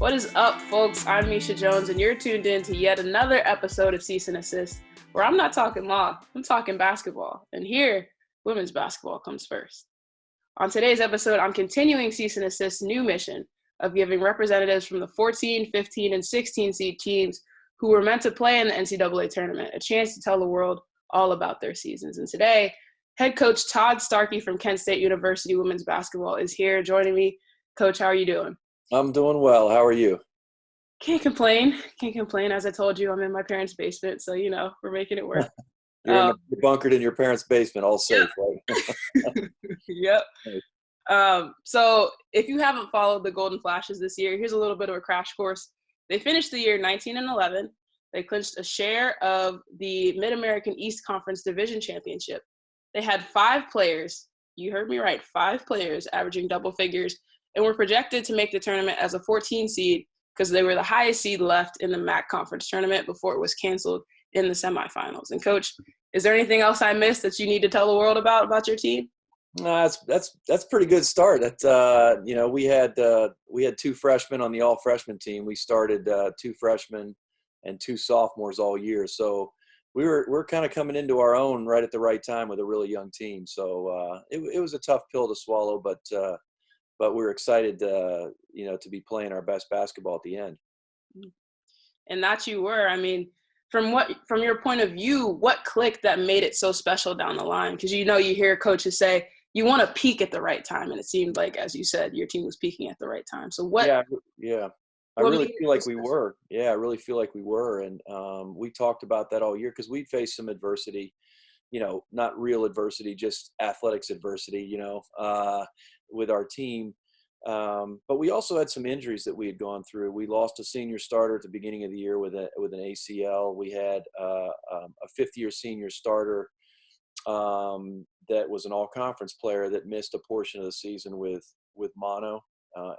What is up, folks? I'm Misha Jones, and you're tuned in to yet another episode of Cease and Assist, where I'm not talking law, I'm talking basketball. And here, women's basketball comes first. On today's episode, I'm continuing Cease and Assist's new mission of giving representatives from the 14, 15, and 16 seed teams who were meant to play in the NCAA Tournament a chance to tell the world all about their seasons. And today, head coach Todd Starkey from Kent State University women's basketball is here joining me. Coach, how are you doing? I'm doing well. How are you? Can't complain. As I told you, I'm in my parents' basement, so, we're making it work. You're bunkered in your parents' basement, all safe, right? Yep. So if you haven't followed the Golden Flashes this year, here's a little bit of a crash course. They finished the year 19-11. They clinched a share of the Mid-American East Conference Division Championship. They had 5 players, you heard me right, 5 players averaging double figures, and were projected to make the tournament as a 14 seed because they were the highest seed left in the MAC conference tournament before it was canceled in the semifinals. And Coach, is there anything else I missed that you need to tell the world about your team? That's pretty good start. That we had 2 freshmen on the all freshman team. We started 2 freshmen and 2 sophomores all year. So we're kind of coming into our own right at the right time with a really young team. So it was a tough pill to swallow, but we're excited to be playing our best basketball at the end. And that you were. I mean, from your point of view, what clicked that made it so special down the line? Because you hear coaches say you want to peak at the right time, and it seemed like, as you said, your team was peaking at the right time. So what? Yeah. I really feel like we were. Yeah, I really feel like we were, and we talked about that all year because we faced some adversity. Not real adversity, just athletics adversity. With our team. But we also had some injuries that we had gone through. We lost a senior starter at the beginning of the year with an ACL. We had a 5th-year senior starter that was an all-conference player that missed a portion of the season with mono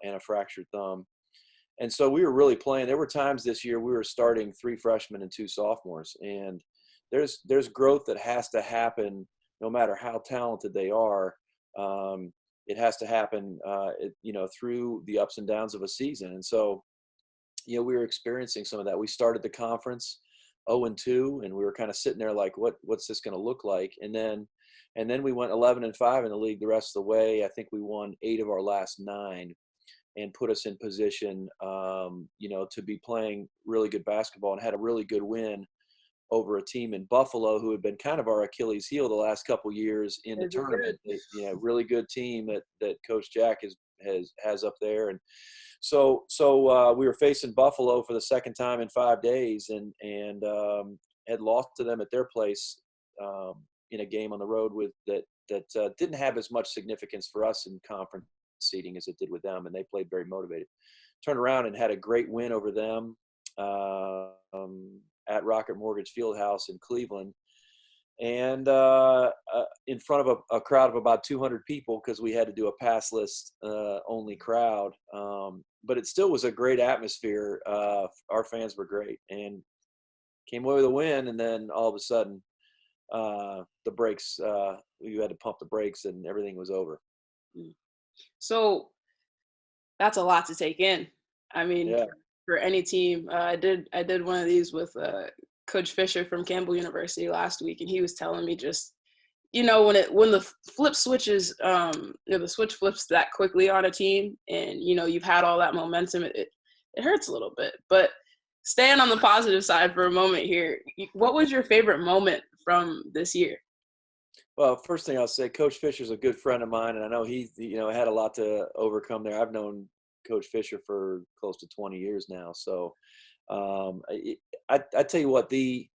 and a fractured thumb. And so we were really playing. There were times this year we were starting 3 freshmen and 2 sophomores. And there's growth that has to happen no matter how talented they are. It has to happen, through the ups and downs of a season. And so, we were experiencing some of that. We started the conference 0-2, and we were kind of sitting there like, what's this going to look like? And then we went 11-5 in the league the rest of the way. I think we won 8 of our last 9 and put us in position, to be playing really good basketball, and had a really good win over a team in Buffalo who had been kind of our Achilles heel the last couple of years in the tournament. Really good team that Coach Jack has up there. And so we were facing Buffalo for the second time in 5 days and had lost to them at their place in a game on the road that didn't have as much significance for us in conference seeding as it did with them. And they played very motivated. Turned around and had a great win over them. At Rocket Mortgage Fieldhouse in Cleveland, and in front of a crowd of about 200 people because we had to do a pass list only crowd. But it still was a great atmosphere. Our fans were great and came away with a win. And then all of a sudden, the brakes, you had to pump the brakes and everything was over. So that's a lot to take in. I mean, yeah. For any team. I did one of these with Coach Fisher from Campbell University last week, and he was telling me just, when the flip switches, the switch flips that quickly on a team, and you've had all that momentum, it hurts a little bit. But staying on the positive side for a moment here, what was your favorite moment from this year? Well, first thing I'll say, Coach Fisher's a good friend of mine, and I know he had a lot to overcome there. I've known Coach Fisher for close to 20 years now. So I tell you what, the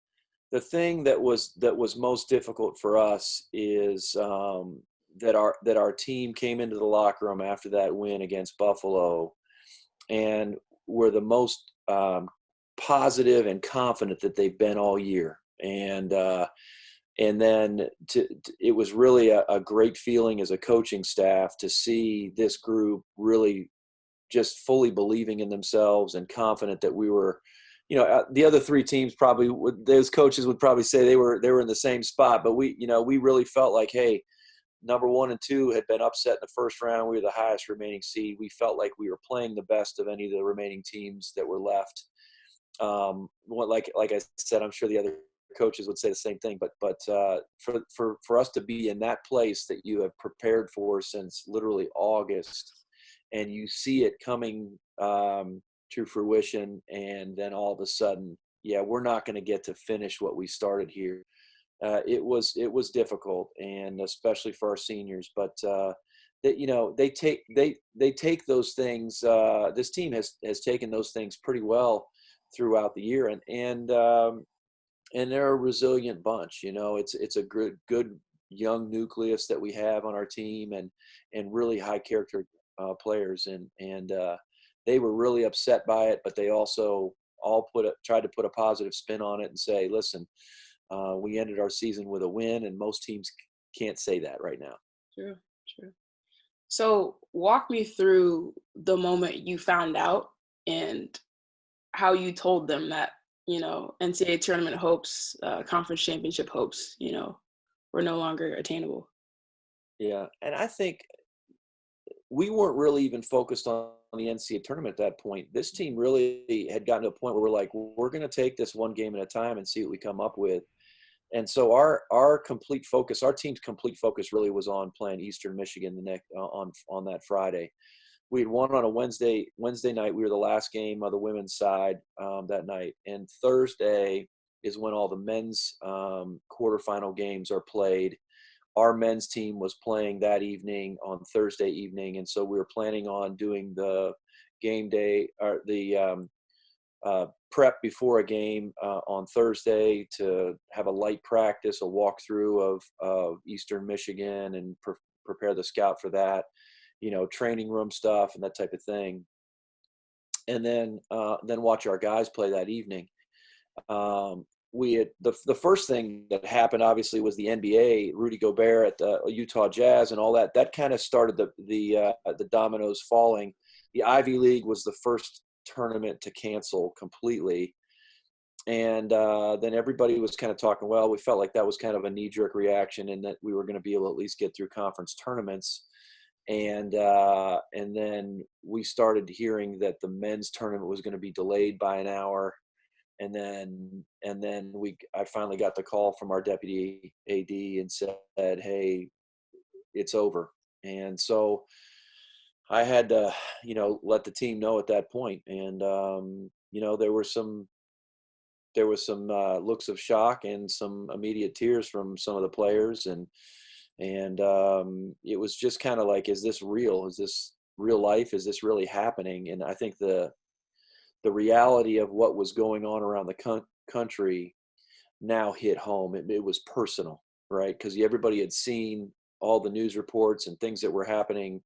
thing that was most difficult for us is that our team came into the locker room after that win against Buffalo and were the most positive and confident that they've been all year. And then it was really a great feeling as a coaching staff to see this group really just fully believing in themselves and confident that we were, the other 3 teams those coaches would probably say they were in the same spot, but we really felt like, hey, number 1 and 2 had been upset in the first round. We were the highest remaining seed. We felt like we were playing the best of any of the remaining teams that were left. Like I said, I'm sure the other coaches would say the same thing, but for us to be in that place that you have prepared for since literally August, and you see it coming to fruition, and then all of a sudden, yeah, we're not going to get to finish what we started here. It was difficult, and especially for our seniors. But they take those things. This team has taken those things pretty well throughout the year, and they're a resilient bunch. It's a good young nucleus that we have on our team, and really high character players, and they were really upset by it, but they also all tried to put a positive spin on it and say, listen, we ended our season with a win, and most teams can't say that right now. True. So walk me through the moment you found out and how you told them that, NCAA tournament hopes, conference championship hopes, were no longer attainable. Yeah. And I think we weren't really even focused on the NCAA tournament at that point. This team really had gotten to a point where we're like, we're going to take this one game at a time and see what we come up with. And so our complete focus, our team's complete focus really was on playing Eastern Michigan on that Friday. We had won on a Wednesday night. We were the last game of the women's side that night. And Thursday is when all the men's quarterfinal games are played. Our men's team was playing that evening on Thursday evening. And so we were planning on doing the game day or the prep before a game on Thursday to have a light practice, a walkthrough of Eastern Michigan, and prepare the scout for that, training room stuff and that type of thing. And then watch our guys play that evening. We had the first thing that happened obviously was the NBA, Rudy Gobert at the Utah Jazz and all that. That kind of started the dominoes falling. The Ivy League was the first tournament to cancel completely, and then everybody was kind of talking, well, we felt like that was kind of a knee-jerk reaction, and that we were going to be able to at least get through conference tournaments. And then we started hearing that the men's tournament was going to be delayed by an hour. And then I finally got the call from our deputy AD and said, hey, it's over. And so I had to, let the team know at that point. And, there were some looks of shock and some immediate tears from some of the players. And it was just kind of like, is this real? Is this real life? Is this really happening? And I think the reality of what was going on around the country now hit home. It was personal, right? Because everybody had seen all the news reports and things that were happening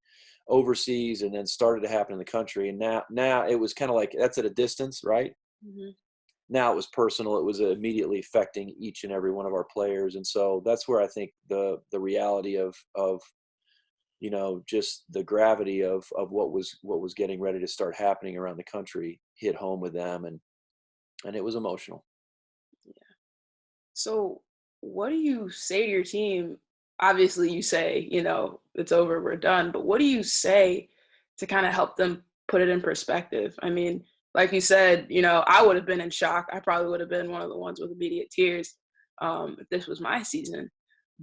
overseas and then started to happen in the country. And now it was kind of like that's at a distance, right? Mm-hmm. Now it was personal. It was immediately affecting each and every one of our players. And so that's where I think the reality of just the gravity of what was getting ready to start happening around the country hit home with them, and it was emotional. Yeah. So what do you say to your team? Obviously you say, it's over, we're done, but what do you say to kind of help them put it in perspective? I mean, like you said, I would have been in shock. I probably would have been one of the ones with immediate tears if this was my season.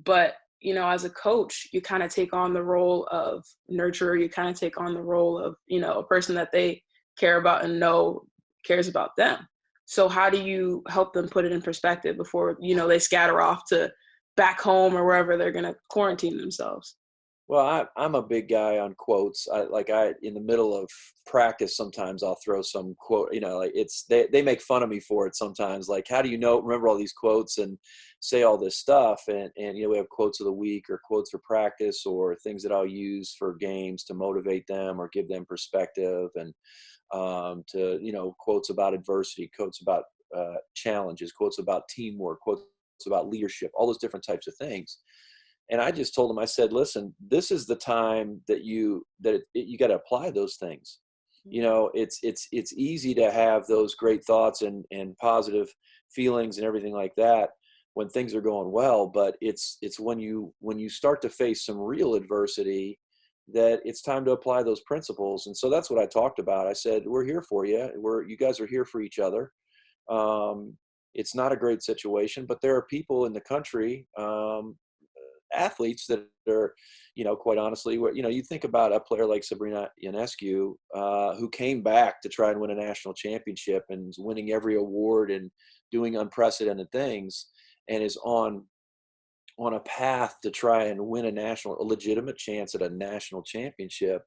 But as a coach, you kind of take on the role of nurturer. You kind of take on the role of, a person that they care about and know cares about them. So how do you help them put it in perspective before, they scatter off to back home or wherever they're going to quarantine themselves? Well, I'm a big guy on quotes. In the middle of practice, sometimes I'll throw some quote, they make fun of me for it sometimes. Like, how do you remember all these quotes and say all this stuff? And we have quotes of the week or quotes for practice or things that I'll use for games to motivate them or give them perspective, and quotes about adversity, quotes about challenges, quotes about teamwork, quotes about leadership, all those different types of things. And I just told him, I said, listen, this is the time that you got to apply those things. It's easy to have those great thoughts and positive feelings and everything like that. when things are going well, but it's when you start to face some real adversity that it's time to apply those principles. And so that's what I talked about. I said, we're here for you. You guys are here for each other. It's not a great situation, but there are people in the country, athletes that are, quite honestly, you think about a player like Sabrina Ionescu, who came back to try and win a national championship and is winning every award and doing unprecedented things, and is on a path to try and win a legitimate chance at a national championship,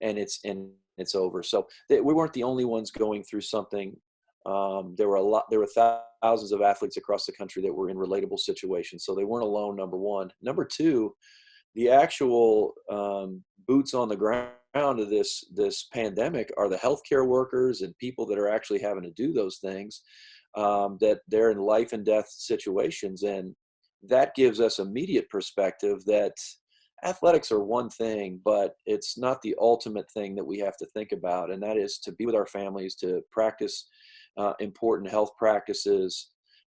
and it's over. So we weren't the only ones going through something. There were thousands of athletes across the country that were in relatable situations. So they weren't alone, number one. Number two, the actual boots on the ground of this pandemic are the healthcare workers and people that are actually having to do those things, that they're in life and death situations. And that gives us immediate perspective that athletics are one thing, but it's not the ultimate thing that we have to think about. And that is to be with our families, to practice important health practices,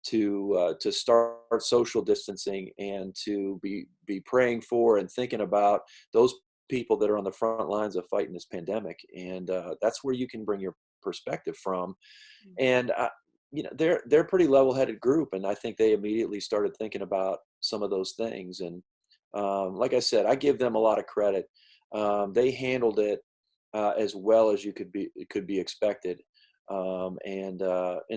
to start social distancing, and to be praying for and thinking about those people that are on the front lines of fighting this pandemic. And that's where you can bring your perspective from. And they're a pretty level-headed group, and I think they immediately started thinking about some of those things. And like I said, I give them a lot of credit. They handled it as well as it could be expected. And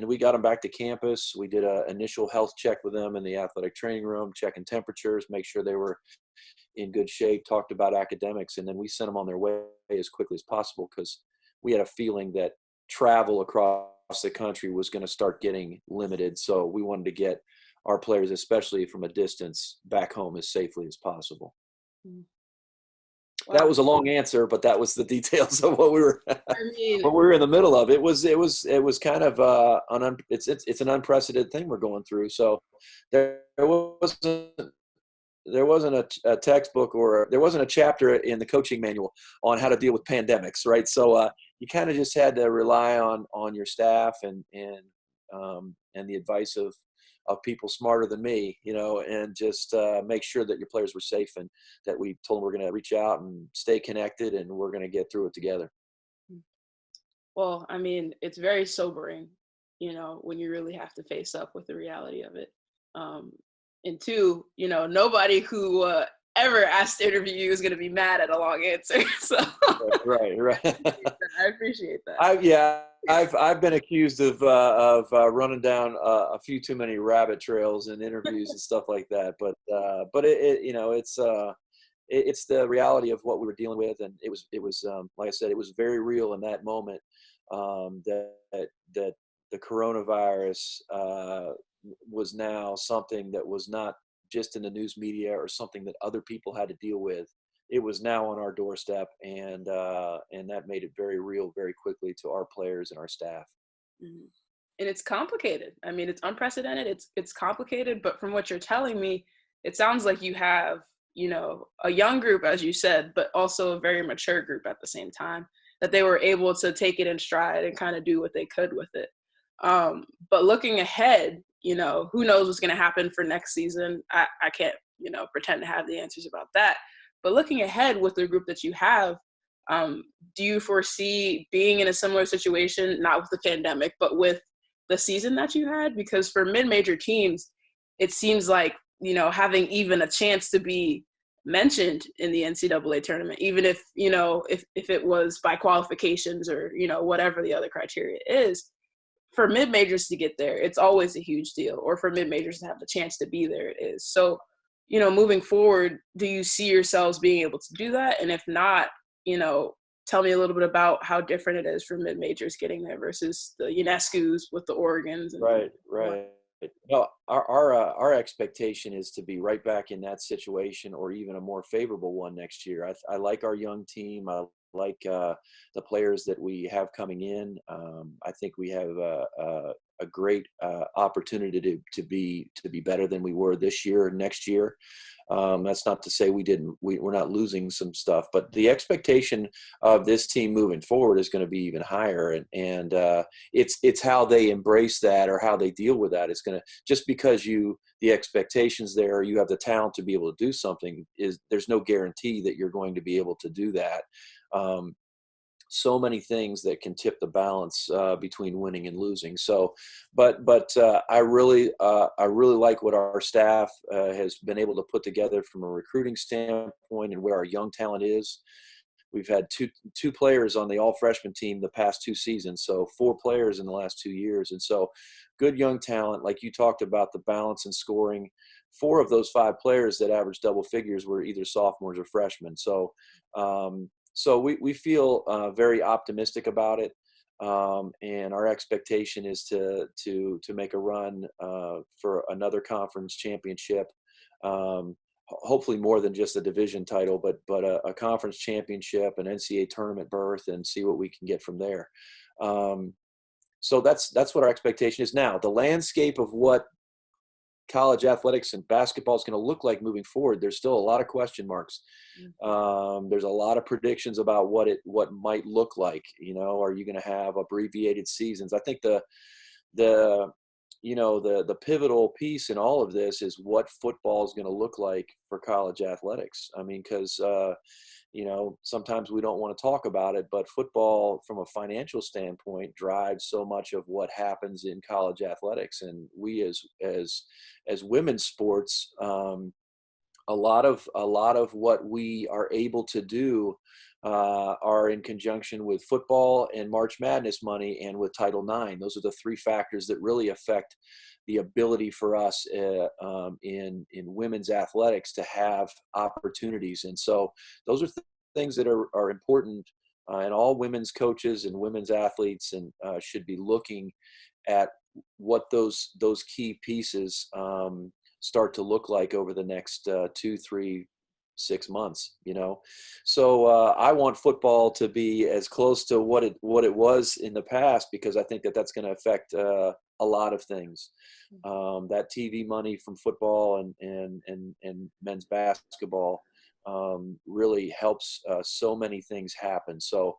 we got them back to campus. We did an initial health check with them in the athletic training room, checking temperatures, make sure they were in good shape, talked about academics, and then we sent them on their way as quickly as possible, because we had a feeling that travel across the country was going to start getting limited. So we wanted to get our players, especially from a distance, back home as safely as possible. Wow. That was a long answer, but that was the details of what we were what we were in the middle of. It was kind of it's an unprecedented thing we're going through. So there wasn't a textbook, or there wasn't a chapter in the coaching manual on how to deal with pandemics, right? So you kind of just had to rely on your staff and the advice of people smarter than me, and just make sure that your players were safe, and that we told them we're going to reach out and stay connected, and we're going to get through it together. Well, I mean, it's very sobering, when you really have to face up with the reality of it. And two, nobody who ever asked to interview you is going to be mad at a long answer. So right. I appreciate that. I've been accused of running down a few too many rabbit trails in interviews and stuff like that. But it's the reality of what we were dealing with, and it was like I said, it was very real in that moment, that the coronavirus was now something that was not just in the news media or something that other people had to deal with. It was now on our doorstep, and that made it very real very quickly to our players and our staff. Mm-hmm. And it's complicated. I mean, it's unprecedented. It's complicated, but from what you're telling me, it sounds like you have, a young group, as you said, but also a very mature group at the same time, that they were able to take it in stride and kind of do what they could with it. But looking ahead, who knows what's going to happen for next season? I can't, pretend to have the answers about that. But looking ahead with the group that you have, do you foresee being in a similar situation, not with the pandemic, but with the season that you had? Because for mid-major teams, it seems like, having even a chance to be mentioned in the NCAA tournament, even if, if it was by qualifications or, whatever the other criteria is, for mid-majors to get there, it's always a huge deal. Or for mid-majors to have the chance to be there, it is. So, moving forward, do you see yourselves being able to do that? And if not, tell me a little bit about how different it is for mid-majors getting there versus the Ionescus with the Oregons. Right. No, our expectation is to be right back in that situation, or even a more favorable one next year. I like our young team. I like the players that we have coming in. I think we have a great opportunity to be better than we were this year or next year. That's not to say we're not losing some stuff, but the expectation of this team moving forward is going to be even higher. And it's how they embrace that or how they deal with that. It's going to, just because the expectations there, you have the talent to be able to do something, there's no guarantee that you're going to be able to do that. So many things that can tip the balance between winning and losing. So, but I really like what our staff has been able to put together from a recruiting standpoint and where our young talent is. We've had two players on the all freshman team the past 2 seasons, so 4 players in the last 2 years, and so good young talent. Like you talked about the balance in scoring, 4 of those 5 players that averaged double figures were either sophomores or freshmen. So. So we feel very optimistic about it, and our expectation is to make a run for another conference championship. Hopefully more than just a division title, but a conference championship, an NCAA tournament berth, and see what we can get from there. So that's what our expectation is now. The landscape of what college athletics and basketball is going to look like moving forward, there's still a lot of question marks. There's a lot of predictions about what might look like. Are you going to have abbreviated seasons? I think the pivotal piece in all of this is what football is going to look like for college athletics. I mean, because sometimes we don't want to talk about it, but football from a financial standpoint drives so much of what happens in college athletics. And we as women's sports, a lot of what we are able to do are in conjunction with football and March Madness money and with Title IX. Those are the 3 factors that really affect the ability for us in women's athletics to have opportunities. And so those are things that are important, and all women's coaches and women's athletes and should be looking at what those key pieces start to look like over the next 2, 3, 6 months. So I want football to be as close to what it was in the past, because I think that's going to affect a lot of things. That TV money from football and men's basketball really helps so many things happen. So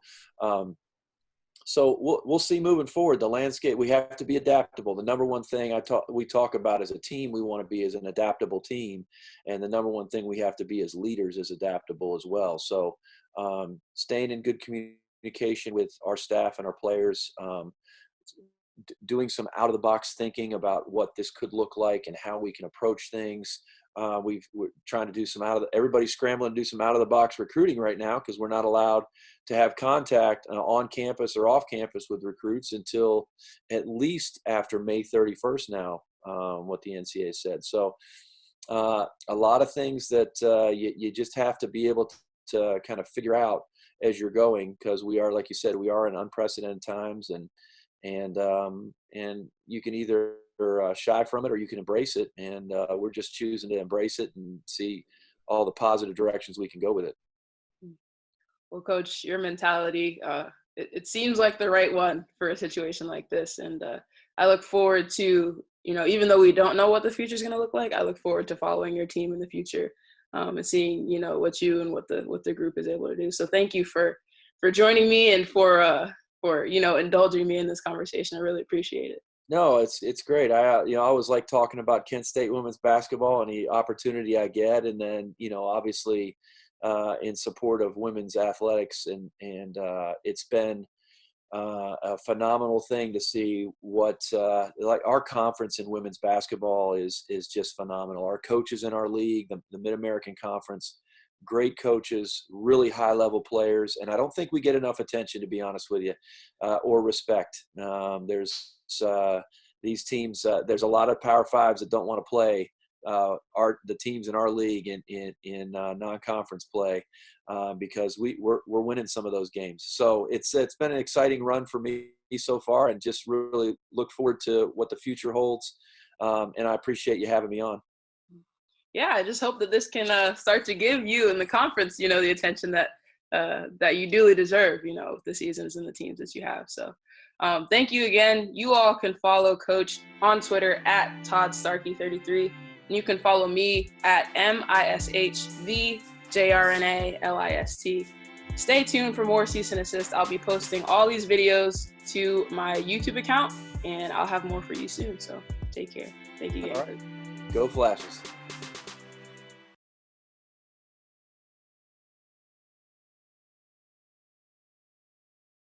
we'll see moving forward. The landscape, we have to be adaptable. The number one thing we talk about as a team, we want to be as an adaptable team. And the number one thing we have to be as leaders is adaptable as well. So staying in good communication with our staff and our players, doing some out of the box thinking about what this could look like and how we can approach things. We're trying to do everybody's scrambling to do some out of the box recruiting right now, because we're not allowed to have contact on campus or off campus with recruits until at least after May 31st now, what the NCAA said. So a lot of things that you just have to be able to kind of figure out as you're going, because we are, like you said, we are in unprecedented times, and you can either shy from it or you can embrace it, and we're just choosing to embrace it and see all the positive directions we can go with it. Well, Coach, your mentality, it seems like the right one for a situation like this, and I look forward to, even though we don't know what the future is going to look like, I look forward to following your team in the future and seeing, what you and what the group is able to do. So thank you for joining me and for indulging me in this conversation. I really appreciate it. No, it's great. I always like talking about Kent State women's basketball and the opportunity I get, and then obviously in support of women's athletics, and it's been a phenomenal thing to see what like our conference in women's basketball is just phenomenal. Our coaches in our league, the Mid-American Conference, great coaches, really high level players, and I don't think we get enough attention, to be honest with you, or respect. There's these teams. There's a lot of Power Fives that don't want to play the teams in our league in non-conference play because we're winning some of those games. So it's been an exciting run for me so far, and just really look forward to what the future holds. And I appreciate you having me on. Yeah, I just hope that this can start to give you and the conference, the attention that you duly deserve, the seasons and the teams that you have. So Thank you again. You all can follow Coach on Twitter at Todd Starkey33. And you can follow me at MISHVJRNALIST. Stay tuned for more Cease and Assist. I'll be posting all these videos to my YouTube account, and I'll have more for you soon. So take care. Thank you again. All right. Go Flashes.